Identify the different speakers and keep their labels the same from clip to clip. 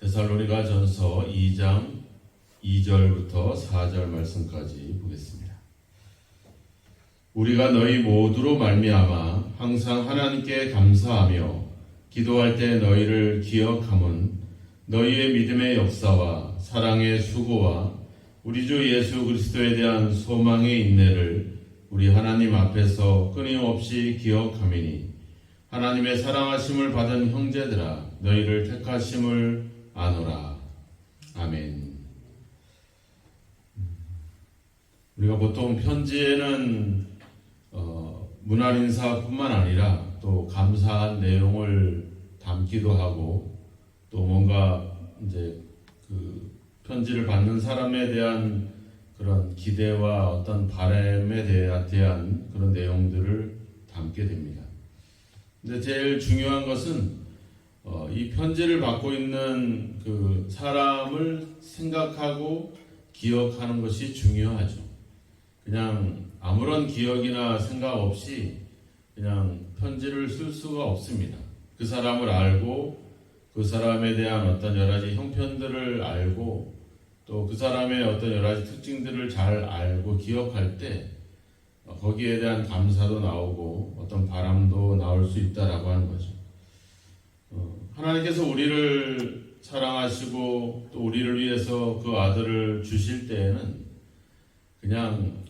Speaker 1: 데살로니가 전서 2장 2절부터 4절 말씀까지 보겠습니다. 우리가 너희 모두로 말미암아 항상 하나님께 감사하며 기도할 때 너희를 기억함은 너희의 믿음의 역사와 사랑의 수고와 우리 주 예수 그리스도에 대한 소망의 인내를 우리 하나님 앞에서 끊임없이 기억함이니 하나님의 사랑하심을 받은 형제들아 너희를 택하심을 아노라. 아멘. 우리가 보통 편지에는 문안 인사뿐만 아니라 또 감사한 내용을 담기도 하고 또 뭔가 이제 그 편지를 받는 사람에 대한 그런 기대와 어떤 바람에 대한 그런 내용들을 담게 됩니다. 근데 제일 중요한 것은 이 편지를 받고 있는 그 사람을 생각하고 기억하는 것이 중요하죠. 그냥 아무런 기억이나 생각 없이 그냥 편지를 쓸 수가 없습니다. 그 사람을 알고 그 사람에 대한 어떤 여러 가지 형편들을 알고 또 그 사람의 어떤 여러 가지 특징들을 잘 알고 기억할 때 거기에 대한 감사도 나오고 어떤 바람도 나올 수 있다라고 하는 거죠. 하나님께서 우리를 사랑하시고 또 우리를 위해서 그 아들을 주실 때에는 그냥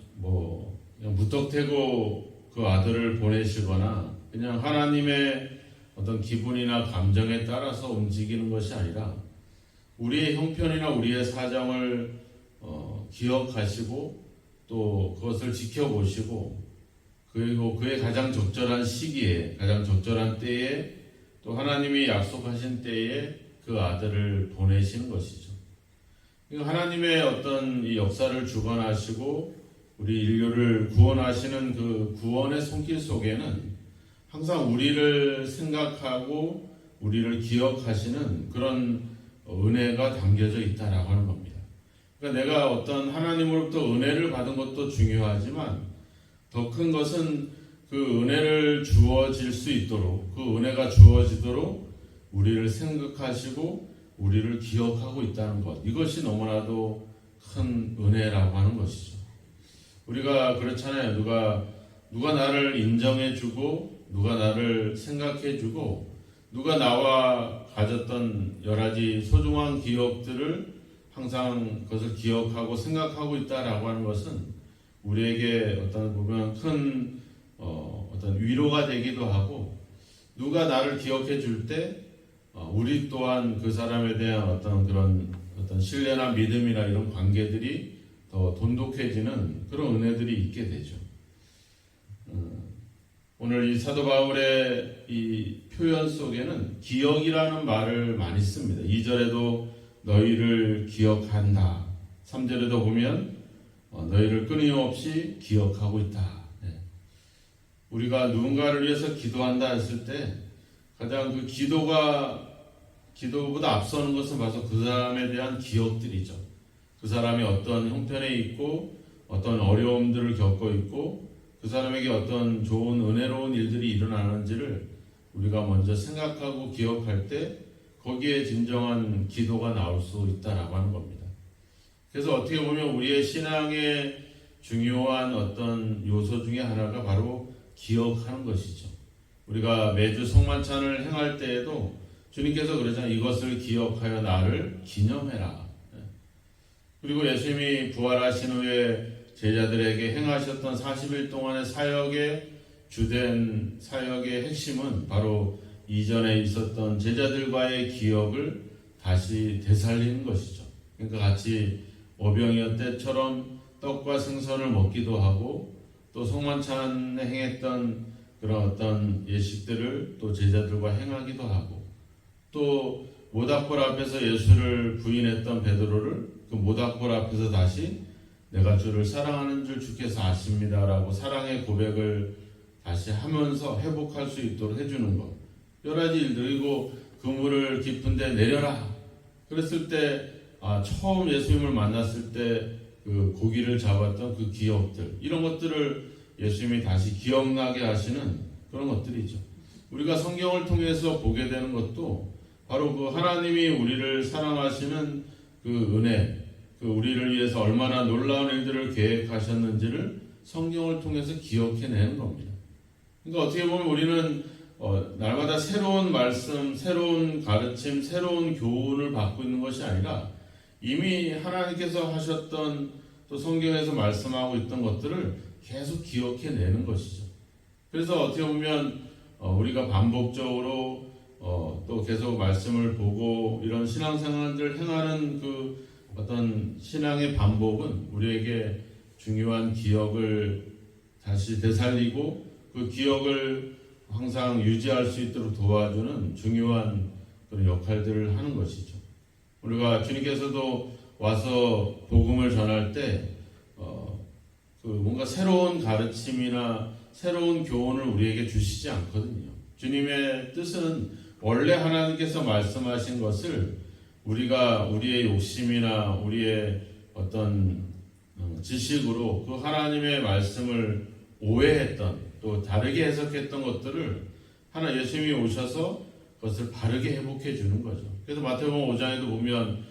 Speaker 1: 무턱대고 그 아들을 보내시거나 그냥 하나님의 어떤 기분이나 감정에 따라서 움직이는 것이 아니라 우리의 형편이나 우리의 사정을 기억하시고 또 그것을 지켜보시고 그리고 그의 가장 적절한 시기에 가장 적절한 때에 또 하나님이 약속하신 때에 그 아들을 보내시는 것이죠. 하나님의 어떤 이 역사를 주관하시고 우리 인류를 구원하시는 그 구원의 손길 속에는 항상 우리를 생각하고 우리를 기억하시는 그런 은혜가 담겨져 있다라고 하는 겁니다. 그러니까 내가 어떤 하나님으로부터 은혜를 받은 것도 중요하지만 더 큰 것은 그 은혜를 주어질 수 있도록 그 은혜가 주어지도록 우리를 생각하시고 우리를 기억하고 있다는 것, 이것이 너무나도 큰 은혜라고 하는 것이죠. 우리가 그렇잖아요. 누가 나를 인정해주고 누가 나를 생각해주고 누가 나와 가졌던 여러 가지 소중한 기억들을 항상 그것을 기억하고 생각하고 있다라고 하는 것은 우리에게 어떤 보면 큰 어떤 위로가 되기도 하고 누가 나를 기억해 줄 때 우리 또한 그 사람에 대한 어떤 그런 어떤 신뢰나 믿음이나 이런 관계들이 더 돈독해지는 그런 은혜들이 있게 되죠. 오늘 이 사도 바울의 이 표현 속에는 기억이라는 말을 많이 씁니다. 2절에도 너희를 기억한다. 3절에도 보면 너희를 끊임없이 기억하고 있다. 우리가 누군가를 위해서 기도한다 했을 때 가장 그 기도보다 앞서는 것은 바로 그 사람에 대한 기억들이죠. 그 사람이 어떤 형편에 있고 어떤 어려움들을 겪고 있고 그 사람에게 어떤 좋은 은혜로운 일들이 일어나는지를 우리가 먼저 생각하고 기억할 때 거기에 진정한 기도가 나올 수 있다라고 하는 겁니다. 그래서 어떻게 보면 우리의 신앙의 중요한 어떤 요소 중에 하나가 바로 기억하는 것이죠. 우리가 매주 성만찬을 행할 때에도 주님께서 그러잖아요. 이것을 기억하여 나를 기념해라. 그리고 예수님이 부활하신 후에 제자들에게 행하셨던 40일 동안의 사역의 주된 사역의 핵심은 바로 이전에 있었던 제자들과의 기억을 다시 되살리는 것이죠. 그러니까 같이 오병이어 때처럼 떡과 생선을 먹기도 하고 또 성만찬에 행했던 그런 어떤 예식들을 또 제자들과 행하기도 하고 또 모닥불 앞에서 예수를 부인했던 베드로를 그 모닥불 앞에서 다시 내가 주를 사랑하는 줄 주께서 아십니다라고 사랑의 고백을 다시 하면서 회복할 수 있도록 해주는 것, 여러 가지 일들. 그리고 그물을 깊은 데 내려라 그랬을 때 처음 예수님을 만났을 때 그 고기를 잡았던 그 기억들, 이런 것들을 예수님이 다시 기억나게 하시는 그런 것들이죠. 우리가 성경을 통해서 보게 되는 것도 바로 그 하나님이 우리를 사랑하시는 그 은혜, 그 우리를 위해서 얼마나 놀라운 일들을 계획하셨는지를 성경을 통해서 기억해내는 겁니다. 그러니까 어떻게 보면 우리는 날마다 새로운 말씀, 새로운 가르침, 새로운 교훈을 받고 있는 것이 아니라 이미 하나님께서 하셨던 또 성경에서 말씀하고 있던 것들을 계속 기억해내는 것이죠. 그래서 어떻게 보면 우리가 반복적으로 또 계속 말씀을 보고 이런 신앙생활을 행하는 그 어떤 신앙의 반복은 우리에게 중요한 기억을 다시 되살리고 그 기억을 항상 유지할 수 있도록 도와주는 중요한 그런 역할들을 하는 것이죠. 우리가 주님께서도 와서 복음을 전할 때 그 뭔가 새로운 가르침이나 새로운 교훈을 우리에게 주시지 않거든요. 주님의 뜻은 원래 하나님께서 말씀하신 것을 우리가 우리의 욕심이나 우리의 어떤 지식으로 그 하나님의 말씀을 오해했던 또 다르게 해석했던 것들을 예수님이 오셔서 그것을 바르게 회복해 주는 거죠. 그래서 마태복음 5장에도 보면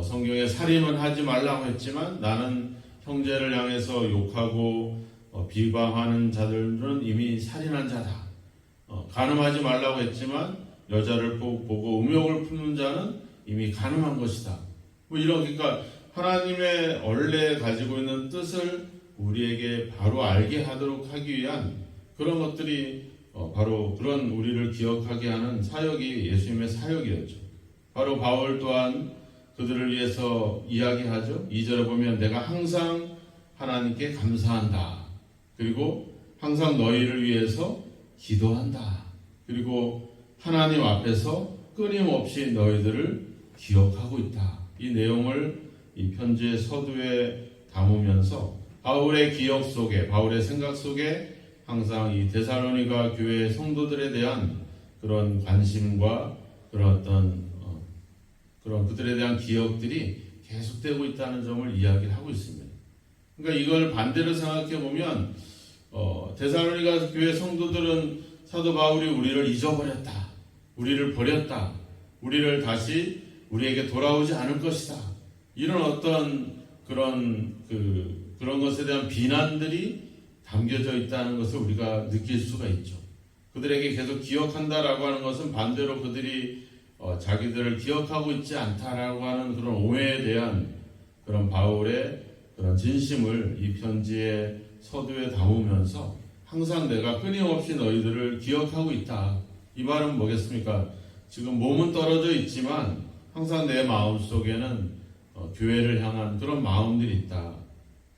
Speaker 1: 성경에 살인은 하지 말라고 했지만 나는 형제를 향해서 욕하고 비방하는 자들은 이미 살인한 자다. 간음하지 말라고 했지만 여자를 보고 음욕을 품는 자는 이미 간음한 것이다. 그러니까 하나님의 원래 가지고 있는 뜻을 우리에게 바로 알게 하도록 하기 위한 그런 것들이 바로 그런 우리를 기억하게 하는 사역이 예수님의 사역이었죠. 바로 바울 또한 그들을 위해서 이야기하죠. 2절에 보면 내가 항상 하나님께 감사한다. 그리고 항상 너희를 위해서 기도한다. 그리고 하나님 앞에서 끊임없이 너희들을 기억하고 있다. 이 내용을 이 편지의 서두에 담으면서 바울의 기억 속에, 바울의 생각 속에 항상 이 데살로니가 교회 성도들에 대한 그런 관심과 그런 어떤 그런 그들에 대한 기억들이 계속되고 있다는 점을 이야기를 하고 있습니다. 그러니까 이걸 반대로 생각해 보면 데살로니가 교회 성도들은 사도 바울이 우리를 잊어버렸다, 우리를 버렸다, 우리를 다시 우리에게 돌아오지 않을 것이다. 이런 어떤 그런 것에 대한 비난들이 담겨져 있다는 것을 우리가 느낄 수가 있죠. 그들에게 계속 기억한다라고 하는 것은 반대로 그들이 자기들을 기억하고 있지 않다라고 하는 그런 오해에 대한 그런 바울의 그런 진심을 이 편지의 서두에 담으면서 항상 내가 끊임없이 너희들을 기억하고 있다. 이 말은 뭐겠습니까? 지금 몸은 떨어져 있지만 항상 내 마음 속에는 교회를 향한 그런 마음들이 있다.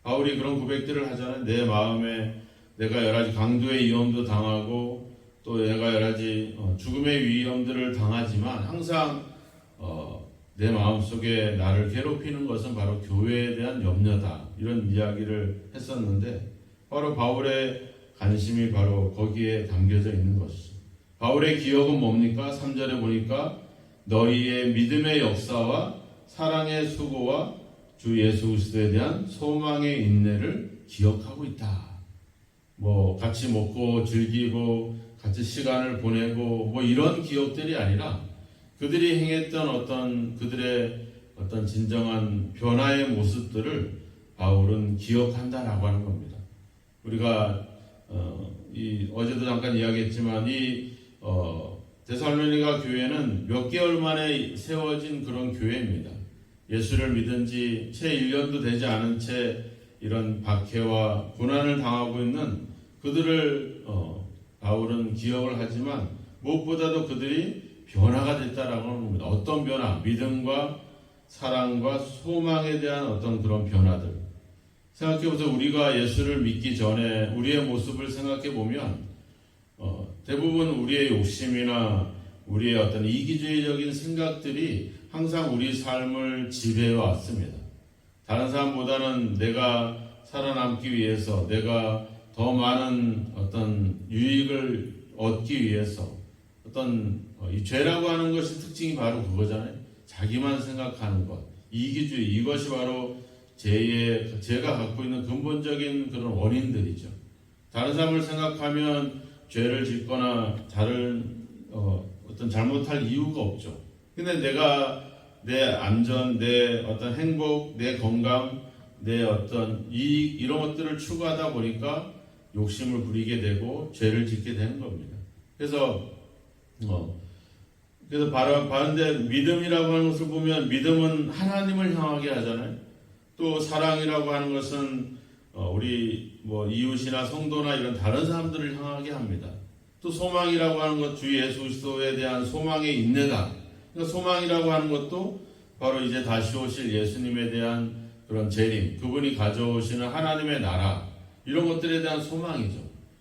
Speaker 1: 바울이 그런 고백들을 하잖아요. 내 마음에 내가 여러 가지 강도의 위험도 당하고 또 내가 여러 가지 죽음의 위험들을 당하지만 항상 내 마음속에 나를 괴롭히는 것은 바로 교회에 대한 염려다. 이런 이야기를 했었는데 바로 바울의 관심이 바로 거기에 담겨져 있는 것이죠. 바울의 기억은 뭡니까? 3절에 보니까 너희의 믿음의 역사와 사랑의 수고와 주 예수 그리스도에 대한 소망의 인내를 기억하고 있다. 같이 먹고 즐기고 같이 시간을 보내고 이런 기억들이 아니라 그들이 행했던 그들의 어떤 진정한 변화의 모습들을 바울은 기억한다라고 하는 겁니다. 우리가 어제도 잠깐 이야기했지만 데살로니가 교회는 몇 개월 만에 세워진 그런 교회입니다. 예수를 믿은 지 채 1년도 되지 않은 채 이런 박해와 고난을 당하고 있는 그들을 바울은 기억을 하지만 무엇보다도 그들이 변화가 됐다라고 하는 겁니다. 어떤 변화? 믿음과 사랑과 소망에 대한 어떤 그런 변화들. 생각해보세요. 우리가 예수를 믿기 전에 우리의 모습을 생각해보면 대부분 우리의 욕심이나 우리의 어떤 이기주의적인 생각들이 항상 우리 삶을 지배해 왔습니다. 다른 사람보다는 내가 살아남기 위해서, 내가 더 많은 어떤 유익을 얻기 위해서 이 죄라고 하는 것이 특징이 바로 그거잖아요. 자기만 생각하는 것, 이기주의, 이것이 바로 죄가 갖고 있는 근본적인 그런 원인들이죠. 다른 사람을 생각하면 죄를 짓거나 어떤 잘못할 이유가 없죠. 근데 내가 내 안전, 내 어떤 행복, 내 건강, 내 어떤 이익 이런 것들을 추구하다 보니까 욕심을 부리게 되고 죄를 짓게 되는 겁니다. 그래서 바른데 믿음이라고 하는 것을 보면 믿음은 하나님을 향하게 하잖아요. 또 사랑이라고 하는 것은 우리 이웃이나 성도나 이런 다른 사람들을 향하게 합니다. 또 소망이라고 하는 것, 주 예수 그리스도에 대한 소망의 인내다. 그러니까 소망이라고 하는 것도 바로 이제 다시 오실 예수님에 대한 그런 재림, 그분이 가져오시는 하나님의 나라 이런 것들에 대한 소망이죠.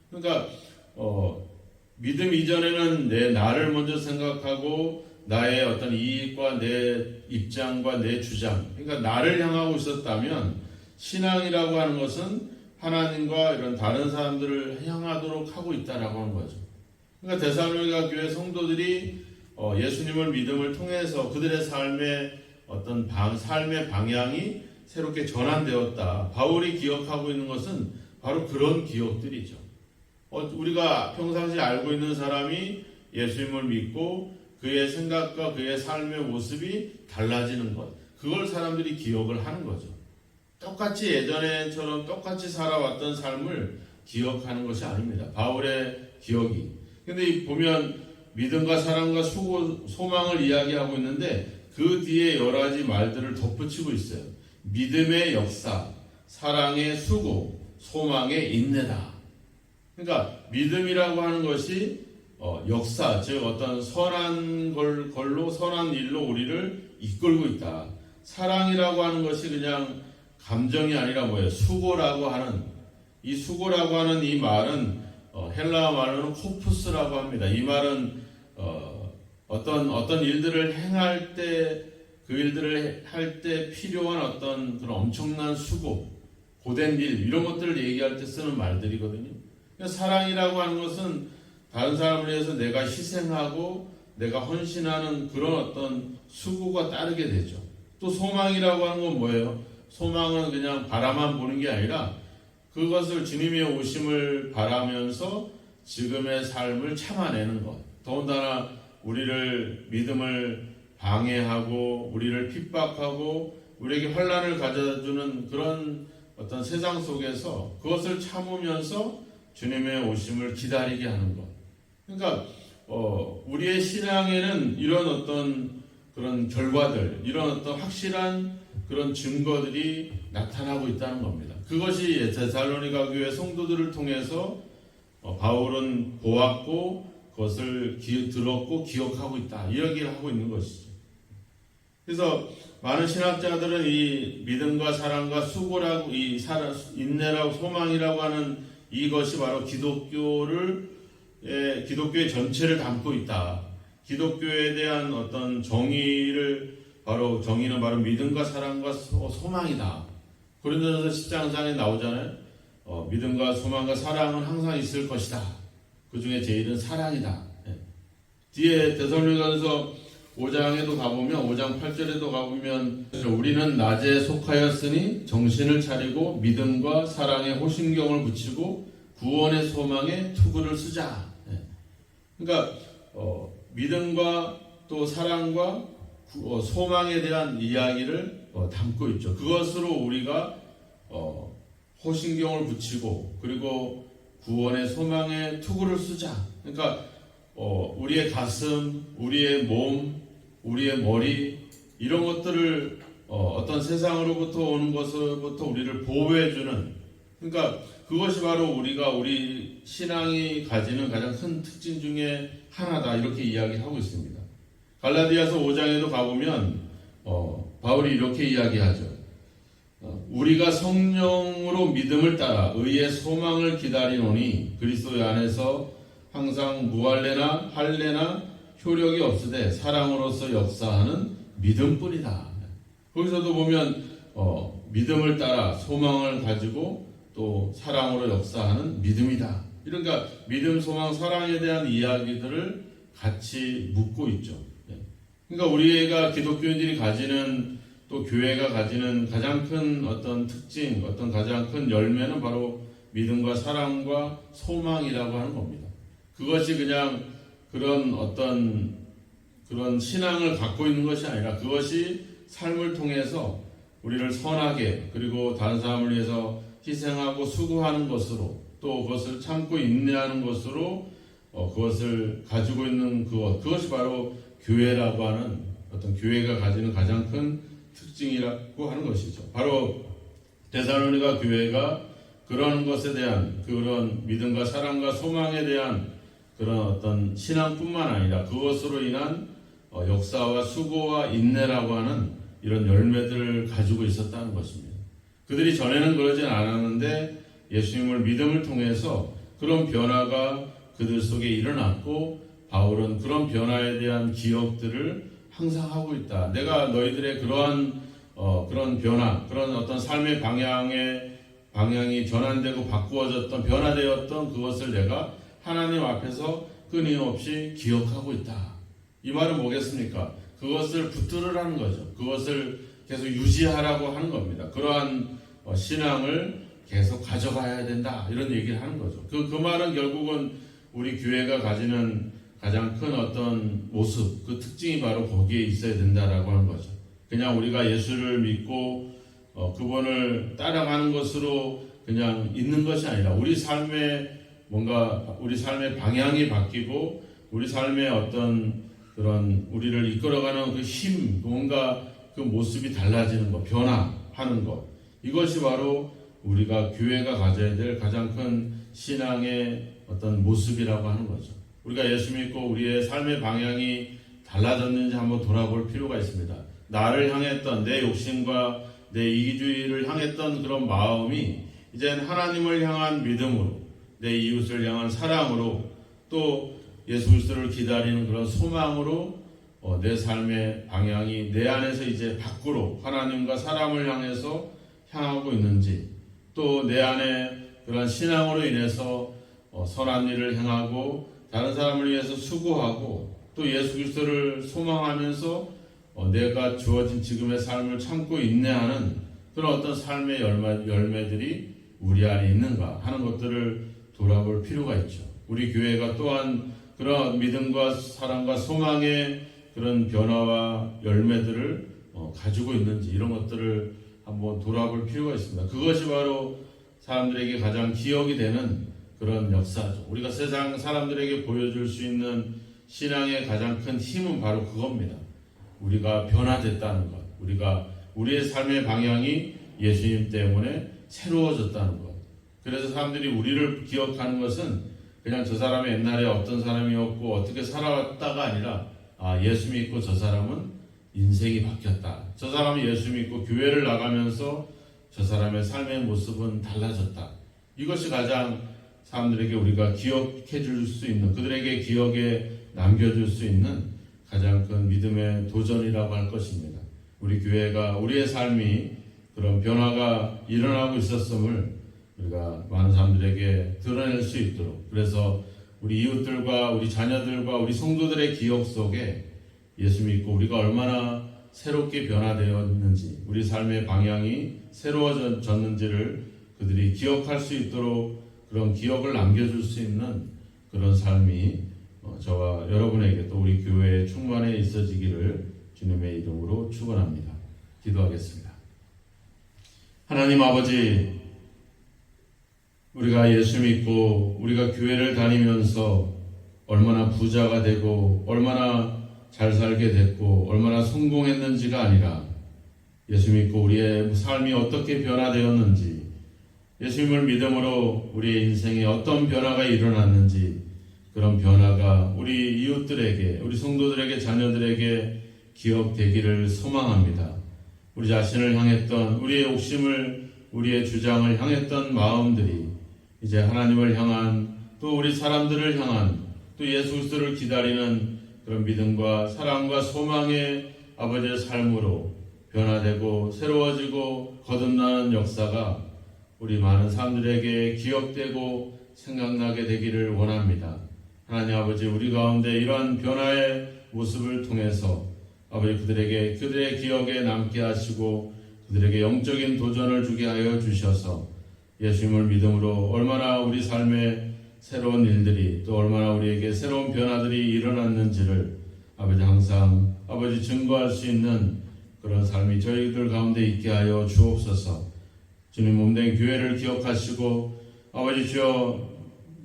Speaker 1: 그러니까 믿음 이전에는 내 나를 먼저 생각하고 나의 어떤 이익과 내 입장과 내 주장, 그러니까 나를 향하고 있었다면 신앙이라고 하는 것은 하나님과 이런 다른 사람들을 향하도록 하고 있다라고 하는 거죠. 그러니까 데살로니가 교회 성도들이 예수님을 믿음을 통해서 그들의 삶의 어떤 삶의 방향이 새롭게 전환되었다. 바울이 기억하고 있는 것은 바로 그런 기억들이죠. 우리가 평상시 알고 있는 사람이 예수님을 믿고 그의 생각과 그의 삶의 모습이 달라지는 것. 그걸 사람들이 기억을 하는 거죠. 똑같이 예전에처럼 똑같이 살아왔던 삶을 기억하는 것이 아닙니다. 바울의 기억이. 근데 보면 믿음과 사랑과 수고, 소망을 이야기하고 있는데 그 뒤에 여러 가지 말들을 덧붙이고 있어요. 믿음의 역사, 사랑의 수고, 소망의 인내다. 그러니까 믿음이라고 하는 것이 역사, 즉 어떤 선한 걸로 선한 일로 우리를 이끌고 있다. 사랑이라고 하는 것이 그냥 감정이 아니라 뭐예요? 수고라고 하는 이 말은 헬라어 말로는 코푸스라고 합니다. 이 말은 어떤 일들을 행할 때 그 일들을 할 때 필요한 어떤 그런 엄청난 수고, 고된 일 이런 것들을 얘기할 때 쓰는 말들이거든요. 그러니까 사랑이라고 하는 것은 다른 사람을 위해서 내가 희생하고 내가 헌신하는 그런 어떤 수고가 따르게 되죠. 또 소망이라고 하는 건 뭐예요? 소망은 그냥 바라만 보는 게 아니라 그것을 주님의 오심을 바라면서 지금의 삶을 참아내는 것. 더군다나 우리를 믿음을 방해하고 우리를 핍박하고 우리에게 환난을 가져주는 그런 어떤 세상 속에서 그것을 참으면서 주님의 오심을 기다리게 하는 것. 그러니까 우리의 신앙에는 이런 어떤 그런 결과들, 이런 어떤 확실한 그런 증거들이 나타나고 있다는 겁니다. 그것이 데살로니가 교회 성도들을 통해서 바울은 보았고 그것을 들었고 기억하고 있다. 이야기를 하고 있는 것이죠. 그래서 많은 신학자들은 이 믿음과 사랑과 수고라고 인내라고 소망이라고 하는 이것이 바로 기독교의 전체를 담고 있다. 기독교에 대한 어떤 정의는 바로 믿음과 사랑과 소망이다. 고린도전서 10장에 나오잖아요. 믿음과 소망과 사랑은 항상 있을 것이다. 그 중에 제일은 사랑이다. 뒤에 데살로니가서 5장에도 가보면 5장 8절에도 가보면 우리는 낮에 속하였으니 정신을 차리고 믿음과 사랑에 호심경을 붙이고 구원의 소망에 투구를 쓰자. 그러니까 믿음과 또 사랑과 소망에 대한 이야기를 담고 있죠. 그것으로 우리가 호심경을 붙이고 그리고 구원의 소망에 투구를 쓰자. 그러니까 우리의 가슴, 우리의 몸, 우리의 머리 이런 것들을 어떤 세상으로부터 오는 것으로부터 우리를 보호해주는, 그러니까 그것이 바로 우리 신앙이 가지는 가장 큰 특징 중에 하나다, 이렇게 이야기하고 있습니다. 갈라디아서 5장에도 가보면 바울이 이렇게 이야기하죠. 우리가 성령으로 믿음을 따라 의의 소망을 기다리노니 그리스도 안에서 항상 무할례나 할례나 효력이 없으되 사랑으로서 역사하는 믿음뿐이다. 거기서도 보면 믿음을 따라 소망을 가지고 또 사랑으로 역사하는 믿음이다. 그러니까 믿음, 소망, 사랑에 대한 이야기들을 같이 묻고 있죠. 그러니까 우리가 기독교인들이 가지는, 또 교회가 가지는 가장 큰 어떤 특징, 어떤 가장 큰 열매는 바로 믿음과 사랑과 소망이라고 하는 겁니다. 그것이 그냥 그런 어떤 그런 신앙을 갖고 있는 것이 아니라 그것이 삶을 통해서 우리를 선하게 그리고 다른 사람을 위해서 희생하고 수고하는 것으로 또 그것을 참고 인내하는 것으로 그것을 가지고 있는 그것이 바로 교회라고 하는 어떤 교회가 가지는 가장 큰 특징이라고 하는 것이죠. 바로 데살로니가 교회가 그런 것에 대한 그런 믿음과 사랑과 소망에 대한 그런 어떤 신앙뿐만 아니라 그것으로 인한 역사와 수고와 인내라고 하는 이런 열매들을 가지고 있었다는 것입니다. 그들이 전에는 그러진 않았는데 예수님을 믿음을 통해서 그런 변화가 그들 속에 일어났고 바울은 그런 변화에 대한 기억들을 항상 하고 있다. 내가 너희들의 그러한 그런 변화, 그런 어떤 삶의 방향이 전환되고 바꾸어졌던 변화되었던 그것을 내가 하나님 앞에서 끊임없이 기억하고 있다. 이 말은 뭐겠습니까? 그것을 붙들으라는 거죠. 그것을 계속 유지하라고 하는 겁니다. 그러한 신앙을 계속 가져가야 된다. 이런 얘기를 하는 거죠. 그 말은 결국은 우리 교회가 가지는 가장 큰 어떤 모습, 그 특징이 바로 거기에 있어야 된다라고 하는 거죠. 그냥 우리가 예수를 믿고 그분을 따라가는 것으로 그냥 있는 것이 아니라 우리 삶의 방향이 바뀌고 우리 삶의 어떤 그런 우리를 이끌어가는 그 힘, 뭔가 그 모습이 달라지는 것, 변화하는 것. 이것이 바로 우리가 교회가 가져야 될 가장 큰 신앙의 어떤 모습이라고 하는 거죠. 우리가 예수 믿고 우리의 삶의 방향이 달라졌는지 한번 돌아볼 필요가 있습니다. 나를 향했던 내 욕심과 내 이기주의를 향했던 그런 마음이 이젠 하나님을 향한 믿음으로 내 이웃을 향한 사랑으로 또 예수 그리스도를 기다리는 그런 소망으로 내 삶의 방향이 내 안에서 이제 밖으로 하나님과 사람을 향해서 향하고 있는지 또 내 안에 그런 신앙으로 인해서 선한 일을 행하고 다른 사람을 위해서 수고하고 또 예수 그리스도를 소망하면서 내가 주어진 지금의 삶을 참고 인내하는 그런 어떤 삶의 열매들이 우리 안에 있는가 하는 것들을 돌아볼 필요가 있죠. 우리 교회가 또한 그런 믿음과 사랑과 소망의 그런 변화와 열매들을 가지고 있는지 이런 것들을 한번 돌아볼 필요가 있습니다. 그것이 바로 사람들에게 가장 기억이 되는 그런 역사죠. 우리가 세상 사람들에게 보여줄 수 있는 신앙의 가장 큰 힘은 바로 그겁니다. 우리가 변화됐다는 것, 우리의 삶의 방향이 예수님 때문에 새로워졌다는 것. 그래서 사람들이 우리를 기억하는 것은 그냥 저 사람이 옛날에 어떤 사람이었고 어떻게 살아왔다가 아니라 예수 믿고 저 사람은 인생이 바뀌었다. 저 사람이 예수 믿고 교회를 나가면서 저 사람의 삶의 모습은 달라졌다. 이것이 가장 사람들에게 우리가 기억해 줄 수 있는, 그들에게 기억에 남겨줄 수 있는 가장 큰 믿음의 도전이라고 할 것입니다. 우리 교회가 우리의 삶이 그런 변화가 일어나고 있었음을 우리가 많은 사람들에게 드러낼 수 있도록, 그래서 우리 이웃들과 우리 자녀들과 우리 성도들의 기억 속에 예수 믿고 우리가 얼마나 새롭게 변화되었는지, 우리 삶의 방향이 새로워졌는지를 그들이 기억할 수 있도록 그런 기억을 남겨줄 수 있는 그런 삶이 저와 여러분에게 또 우리 교회에 충만해 있어지기를 주님의 이름으로 축원합니다. 기도하겠습니다. 하나님 아버지, 우리가 예수 믿고 우리가 교회를 다니면서 얼마나 부자가 되고 얼마나 잘 살게 됐고 얼마나 성공했는지가 아니라 예수 믿고 우리의 삶이 어떻게 변화되었는지, 예수님을 믿음으로 우리의 인생에 어떤 변화가 일어났는지, 그런 변화가 우리 이웃들에게, 우리 성도들에게, 자녀들에게 기억되기를 소망합니다. 우리 자신을 향했던 우리의 욕심을, 우리의 주장을 향했던 마음들이 이제 하나님을 향한, 또 우리 사람들을 향한, 또 예수 그리스도를 기다리는 그런 믿음과 사랑과 소망의 아버지의 삶으로 변화되고 새로워지고 거듭나는 역사가 우리 많은 사람들에게 기억되고 생각나게 되기를 원합니다. 하나님 아버지, 우리 가운데 이러한 변화의 모습을 통해서 아버지 그들의 기억에 남게 하시고 그들에게 영적인 도전을 주게 하여 주셔서 예수님을 믿음으로 얼마나 우리 삶에 새로운 일들이, 또 얼마나 우리에게 새로운 변화들이 일어났는지를 아버지 항상 아버지 증거할 수 있는 그런 삶이 저희들 가운데 있게 하여 주옵소서. 주님 몸된 교회를 기억하시고 아버지 주여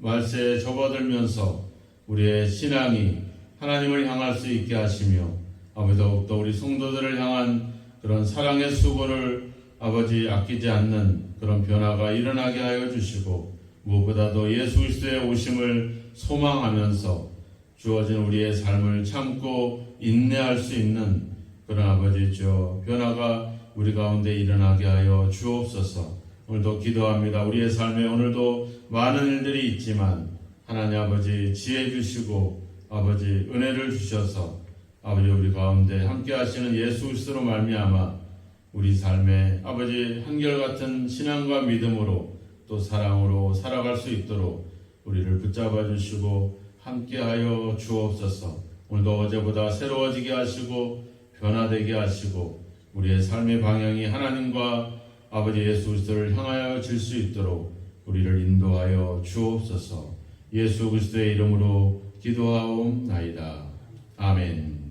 Speaker 1: 말세에 접어들면서 우리의 신앙이 하나님을 향할 수 있게 하시며 아버지 더욱더 우리 성도들을 향한 그런 사랑의 수고를 아버지 아끼지 않는 그런 변화가 일어나게 하여 주시고 무엇보다도 예수 그리스도의 오심을 소망하면서 주어진 우리의 삶을 참고 인내할 수 있는 그런 아버지 주여 변화가 우리 가운데 일어나게 하여 주옵소서. 오늘도 기도합니다. 우리의 삶에 오늘도 많은 일들이 있지만 하나님 아버지 지혜 주시고 아버지 은혜를 주셔서 아버지 우리 가운데 함께 하시는 예수 그리스도로 말미암아 우리 삶에 아버지 한결같은 신앙과 믿음으로 또 사랑으로 살아갈 수 있도록 우리를 붙잡아 주시고 함께하여 주옵소서. 오늘도 어제보다 새로워지게 하시고 변화되게 하시고 우리의 삶의 방향이 하나님과 아버지 예수 그리스도를 향하여 질 수 있도록 우리를 인도하여 주옵소서. 예수 그리스도의 이름으로 기도하옵나이다. 아멘.